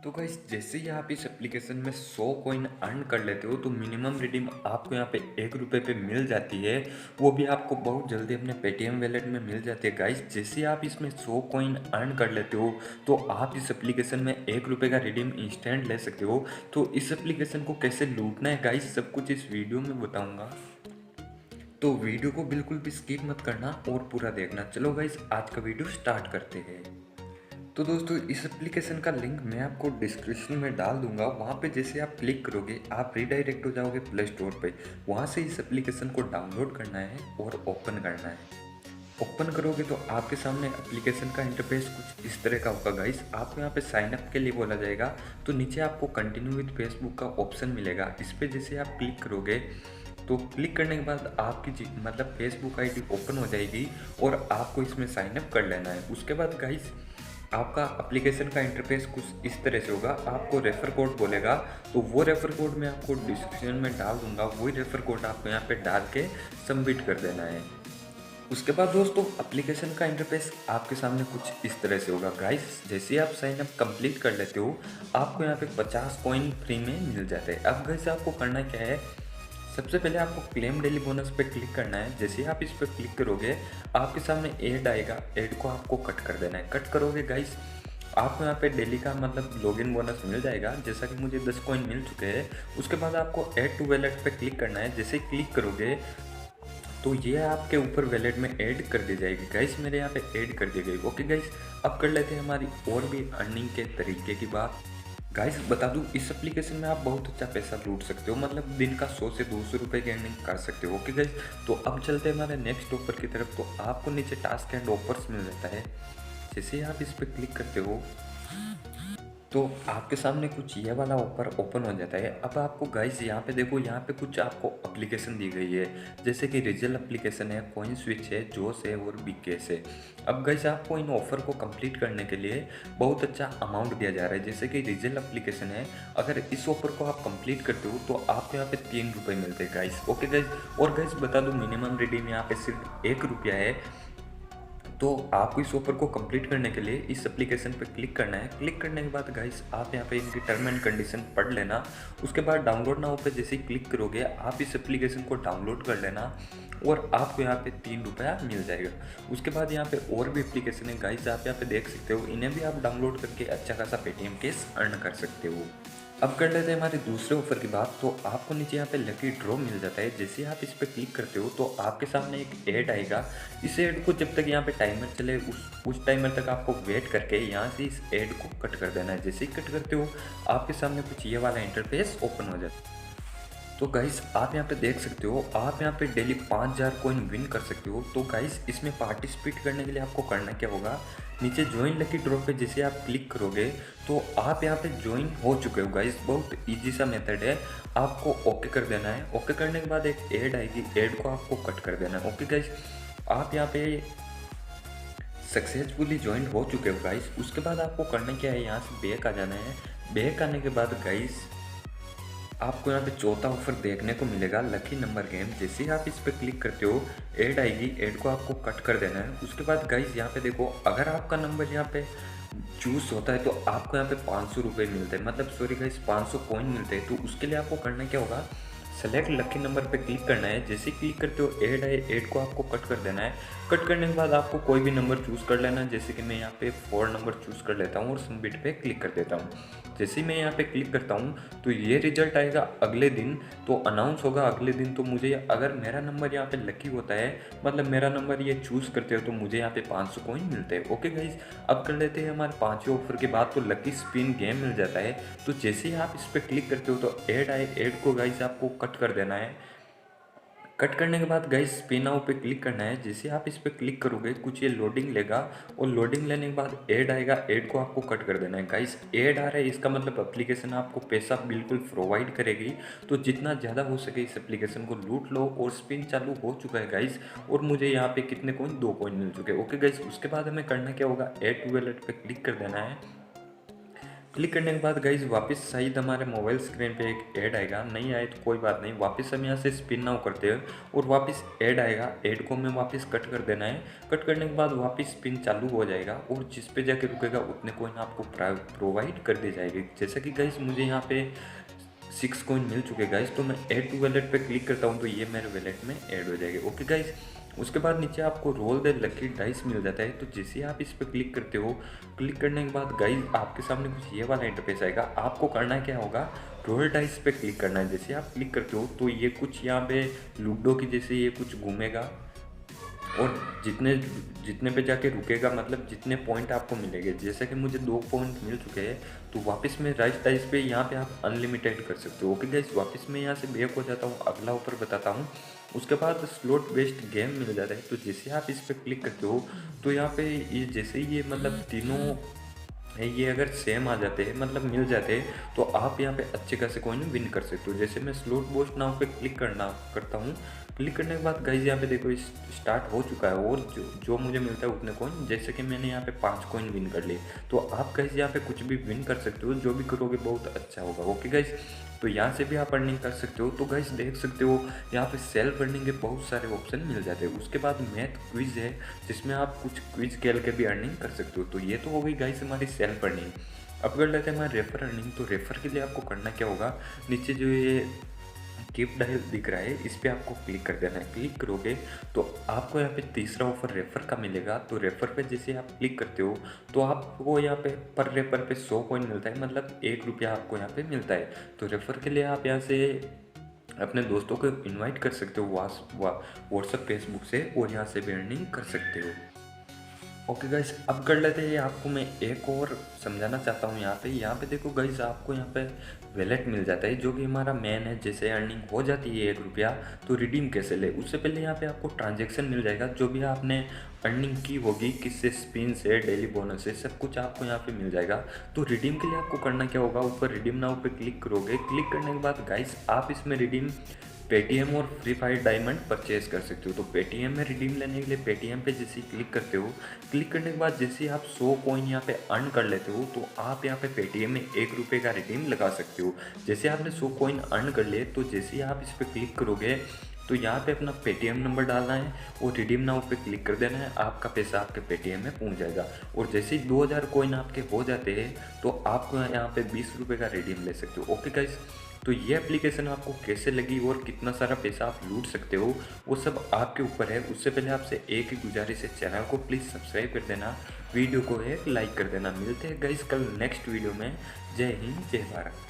तो गाइस जैसे ही आप इस एप्लीकेशन में 100 कॉइन अर्न कर लेते हो तो मिनिमम रिडीम आपको यहाँ पे ₹1 पे मिल जाती है। वो भी आपको बहुत जल्दी अपने पेटीएम वॉलेट में मिल जाती है गाइस। जैसे ही आप इसमें 100 कॉइन अर्न कर लेते हो तो आप इस एप्लीकेशन में ₹1 का रिडीम इंस्टेंट ले सकते हो। तो इस एप्लीकेशन को कैसे लूटना है गाइस, सब कुछ इस वीडियो में बताऊंगा। तो वीडियो को बिल्कुल भी स्किप मत करना और पूरा देखना। चलो गाइस आज का वीडियो स्टार्ट करते हैं। तो दोस्तों इस एप्लीकेशन का लिंक मैं आपको डिस्क्रिप्शन में डाल दूंगा। वहाँ पे जैसे आप क्लिक करोगे आप रिडायरेक्ट हो जाओगे प्ले स्टोर पे। वहाँ से इस एप्लीकेशन को डाउनलोड करना है और ओपन करना है। ओपन करोगे तो आपके सामने एप्लीकेशन का इंटरफेस कुछ इस तरह का होगा गाइस। आपको यहाँ पे साइन अप के लिए बोला जाएगा। तो नीचे आपको कंटिन्यू विद फेसबुक का ऑप्शन मिलेगा। इस पर जैसे आप क्लिक करोगे तो क्लिक करने के बाद आपकी मतलब फेसबुक आईडी ओपन हो जाएगी और आपको इसमें साइन अप कर लेना है। उसके बाद गाइस आपका एप्लीकेशन का इंटरफेस कुछ इस तरह से होगा। आपको रेफर कोड बोलेगा, तो वो रेफर कोड मैं आपको डिस्क्रिप्शन में डाल दूंगा। वही रेफर कोड आपको यहाँ पे डाल के सबमिट कर देना है। उसके बाद दोस्तों एप्लीकेशन का इंटरफेस आपके सामने कुछ इस तरह से होगा गाइस। जैसे ही आप साइन अप कंप्लीट कर लेते हो आपको यहाँ पे 50 कॉइन फ्री में मिल जाते हैं। अब गाइस आपको करना क्या है, सबसे पहले आपको क्लेम डेली बोनस पे क्लिक करना है। जैसे ही आप इस पर क्लिक करोगे आपके सामने ऐड आएगा। ऐड को आपको कट कर देना है। कट करोगे गाइस आपको यहाँ पे डेली का मतलब लॉगिन बोनस मिल जाएगा। जैसा कि मुझे 10 कॉइन मिल चुके हैं। उसके बाद आपको ऐड टू वैलेट पे क्लिक करना है। जैसे क्लिक करोगे तो ये आपके ऊपर वैलेट में ऐड कर दी जाएगी गाइस। मेरे यहाँ पे ऐड कर दी गई। ओके गाइस अब कर लेते हैं हमारी और भी अर्निंग के तरीके की बात। गाइस बता दूं इस एप्लीकेशन में आप बहुत अच्छा पैसा लूट सकते हो। मतलब दिन का 100 से 200 रुपये की अर्निंग कर सकते हो। ओके गाइस तो अब चलते हैं हमारे नेक्स्ट ऑफर की तरफ। तो आपको नीचे टास्क एंड ऑफर्स मिल जाता है। जैसे ही आप इस पर क्लिक करते हो तो आपके सामने कुछ ये वाला ऑफर ओपन हो जाता है। अब आपको गाइस यहाँ पे देखो, यहाँ पे कुछ आपको एप्लीकेशन दी गई है। जैसे कि रिजल एप्लीकेशन है, कॉइन स्विच है, जोश है और बिगकेस है। अब गाइस आपको इन ऑफर को कंप्लीट करने के लिए बहुत अच्छा अमाउंट दिया जा रहा है। जैसे कि रिजल एप्लीकेशन है, अगर इस ऑफर को आप कंप्लीट करते हो तो आपको यहाँ पे ₹3 मिलते हैं गाइस। ओके गाइस और गाइस बता दूँ मिनिमम रिडीम यहाँ पे सिर्फ ₹1 है। तो आपको इस ऑफर को कंप्लीट करने के लिए इस एप्लीकेशन पर क्लिक करना है। क्लिक करने के बाद गाइस आप यहाँ पे इनकी टर्म एंड कंडीशन पढ़ लेना। उसके बाद डाउनलोड नाउ पे जैसे ही क्लिक करोगे आप इस एप्लीकेशन को डाउनलोड कर लेना और आपको यहाँ पे ₹3 मिल जाएगा। उसके बाद यहाँ पे और भी एप्लीकेशन है गाइस, आप यहाँ पे देख सकते हो। इन्हें भी आप डाउनलोड करके अच्छा खासा पेटीएम कैश अर्न कर सकते हो। अब कर लेते हैं हमारे दूसरे ऑफर की बात। तो आपको नीचे यहाँ पे लकी ड्रॉ मिल जाता है। जैसे आप इस पर क्लिक करते हो तो आपके सामने एक ऐड आएगा। इस ऐड को जब तक यहाँ पे टाइमर चले उस टाइमर तक आपको वेट करके यहाँ से इस ऐड को कट कर देना है। जैसे ही कट करते हो आपके सामने कुछ ये वाला इंटरफेस ओपन हो जाता है। तो गाइस आप यहाँ पे देख सकते हो, आप यहाँ पे डेली 5000 कॉइन विन कर सकते हो। तो गाइस इसमें पार्टिसिपेट करने के लिए आपको करना क्या होगा, नीचे ज्वाइन लकी ड्रॉ पे जैसे आप क्लिक करोगे तो आप यहाँ पे ज्वाइन हो चुके हो गाइस। बहुत इजी सा मेथड है। आपको ओके कर देना है। ओके करने के बाद एक ऐड आएगी, ऐड को आपको कट कर देना है। ओके गाइस आप यहाँ पे सक्सेसफुली ज्वाइन हो चुके हो गाइस। उसके बाद आपको करना क्या है, यहाँ से बैक आ जाना है। बैक आने के बाद गाइस आपको यहाँ पे चौथा ऑफर देखने को मिलेगा, लकी नंबर गेम। जैसे ही आप इस पर क्लिक करते हो ऐड आएगी, ऐड को आपको कट कर देना है। उसके बाद गाइस यहाँ पे देखो, अगर आपका नंबर यहाँ पे चूज होता है तो आपको यहाँ पे ₹500 मिलते हैं। मतलब सॉरी गाइस 500 कॉइन मिलते हैं। तो उसके लिए आपको करना क्या होगा, सेलेक्ट लकी नंबर पे क्लिक करना है। जैसे क्लिक करते हो ऐड आए, ऐड को आपको कट कर देना है। कट करने के बाद आपको कोई भी नंबर चूज़ कर लेना है। जैसे कि मैं यहाँ पे 4 नंबर चूज़ कर लेता हूँ और सबमिट पे क्लिक कर देता हूँ। जैसे ही मैं यहाँ पे क्लिक करता हूँ तो ये रिजल्ट आएगा अगले दिन। तो अनाउंस होगा अगले दिन। तो मुझे अगर मेरा नंबर यहाँ पे लकी होता है, मतलब मेरा नंबर ये चूज़ करते हो, तो मुझे यहाँ पे 500 कॉइन मिलते हैं। ओके गाइज अब कर लेते हैं हमारे पाँचवें ऑफर के बाद। तो लकी स्पिन गेम मिल जाता है। तो जैसे ही आप इस पर क्लिक करते हो तो ऐड आए, ऐड को गाइज आपको कट कर देना है। कट करने के बाद गाइस स्पिन नाउ पे क्लिक करना है। जैसे आप इस पर क्लिक करोगे कुछ ये लोडिंग लेगा और लोडिंग लेने के बाद ऐड आएगा, ऐड को आपको कट कर देना है। गाइस ऐड आ रहा है, इसका मतलब एप्लीकेशन आपको पैसा बिल्कुल प्रोवाइड करेगी। तो जितना ज़्यादा हो सके इस एप्लीकेशन को लूट लो। और स्पिन चालू हो चुका है गाइस और मुझे यहाँ पे कितने कॉइन, 2 कॉइन मिल चुके हैं। ओके गाइस उसके बाद हमें करना क्या होगा, ऐड टू वॉलेट पे क्लिक कर देना है। क्लिक करने के बाद गाइज वापस शायद हमारे मोबाइल स्क्रीन पे एक ऐड आएगा, नहीं आए तो कोई बात नहीं, वापस हम यहाँ से स्पिन नाउ करते हैं और वापस ऐड आएगा, ऐड को हमें वापस कट कर देना है। कट करने के बाद वापस स्पिन चालू हो जाएगा और जिस पे जाके रुकेगा उतने कॉइन आपको प्रोवाइड कर दी जाएगी। जैसा कि गाइज मुझे यहाँ पे 6 कॉइन मिल चुके गाइज, तो मैं ऐड टू वैलेट पे क्लिक करता हूँ तो ये मेरे वैलेट में ऐड हो जाएगी। ओके गाइज, उसके बाद नीचे आपको रोल द लकी डाइस मिल जाता है, तो जैसे ही आप इस पर क्लिक करते हो, क्लिक करने के बाद गाइज आपके सामने कुछ ये वाला इंटरफेस आएगा। आपको करना क्या होगा, रोल डाइस पे क्लिक करना है। जैसे आप क्लिक करते हो तो ये कुछ यहाँ पे लूडो की जैसे ये कुछ घूमेगा और जितने जितने पे जाके रुकेगा, मतलब जितने पॉइंट आपको मिलेंगे। जैसे कि मुझे 2 पॉइंट मिल चुके हैं, तो वापस में राइट डाइस पे यहाँ पे आप अनलिमिटेड कर सकते हो। ओके गाइस, वापस मैं यहाँ से बैक हो जाता हूँ, अगला ऊपर बताता हूँ। उसके बाद स्लॉट बेस्ड गेम मिल जाता है, तो जैसे आप इस पर क्लिक करते हो तो यहाँ पे ये जैसे ही ये मतलब तीनों है, ये अगर सेम आ जाते हैं मतलब मिल जाते हैं, तो आप यहाँ पे अच्छे खासे कॉइन विन कर सकते हो। जैसे मैं स्लॉट बोस्ट नाउ पे क्लिक करता हूँ। क्लिक करने के बाद गाइज यहाँ पे देखो स्टार्ट हो चुका है और जो मुझे मिलता है उतने कॉइन, जैसे कि मैंने यहाँ पे 5 कॉइन विन कर लिए। तो आप गाइज यहाँ पे कुछ भी विन कर सकते हो, जो भी करोगे बहुत अच्छा होगा। ओके गाइज, तो यहाँ से भी आप अर्निंग कर सकते हो। तो गाइज देख सकते हो यहाँ पे सेल्फ अर्निंग के बहुत सारे ऑप्शन मिल जाते हैं। उसके बाद मैथ क्विज है, जिसमें आप कुछ क्विज खेल के भी अर्निंग कर सकते हो। तो ये तो हो गई गाइज हमारी सेल्फ अर्निंग। अब कर लेते हैं हमारे रेफर अर्निंग। तो रेफर के लिए आपको करना क्या होगा, नीचे जो ये कीप डायल दिख रहा है, इस पर आपको क्लिक कर देना है। क्लिक करोगे तो आपको यहाँ पे तीसरा ऑफर रेफर का मिलेगा। तो रेफर पे जैसे आप क्लिक करते हो तो आपको यहाँ पे पर रेफर पे 100 कॉइन मिलता है, मतलब 1 रुपया आपको यहाँ पे मिलता है। तो रेफर के लिए आप यहाँ से अपने दोस्तों को इनवाइट कर सकते हो व्हाट्सएप फेसबुक से, और यहाँ से भी अर्निंग कर सकते हो। ओके गाइस, अब कर लेते हैं। आपको मैं एक और समझाना चाहता हूँ। यहाँ पे देखो गाइस, आपको यहाँ पे वैलेट मिल जाता है जो कि हमारा मेन है। जैसे अर्निंग हो जाती है 1 रुपया, तो रिडीम कैसे ले, उससे पहले यहाँ पे आपको ट्रांजैक्शन मिल जाएगा। जो भी आपने अर्निंग की होगी, किससे, स्पिन से, डेली बोनस से, सब कुछ आपको यहाँ पे मिल जाएगा। तो रिडीम के लिए आपको करना क्या होगा, ऊपर रिडीम नाउ पे क्लिक करोगे। क्लिक करने के बाद गाइस आप इसमें रिडीम पेटीएम और फ्री फायर डायमंड परचेज कर सकते हो। तो पेटीएम में रिडीम लेने के लिए पेटीएम पे जैसे क्लिक करते हो, क्लिक करने के बाद जैसे आप 100 कॉइन यहाँ पे अर्न कर लेते हो, तो आप यहाँ पे पेटीएम में 1 रुपये का रिडीम लगा सकते हो। जैसे आपने 100 कॉइन अर्न कर लिए, तो जैसे ही आप इस पर क्लिक करोगे तो यहाँ पे अपना पेटीएम नंबर डालना है और रिडीम नाउ पे क्लिक कर देना है। आपका पैसा आपके पेटीएम में पहुँच जाएगा। और जैसे ही 2000 कॉइन आपके हो जाते हैं तो आप यहाँ पे 20 रुपये का रिडीम ले सकते हो। ओके गाइस, तो ये एप्लीकेशन आपको कैसे लगी और कितना सारा पैसा आप लूट सकते हो, वो सब आपके ऊपर है। उससे पहले आपसे एक ही गुजारिश है, चैनल को प्लीज़ सब्सक्राइब कर देना, वीडियो को एक लाइक कर देना। मिलते हैं गाइस कल नेक्स्ट वीडियो में। जय हिंद, जय भारत।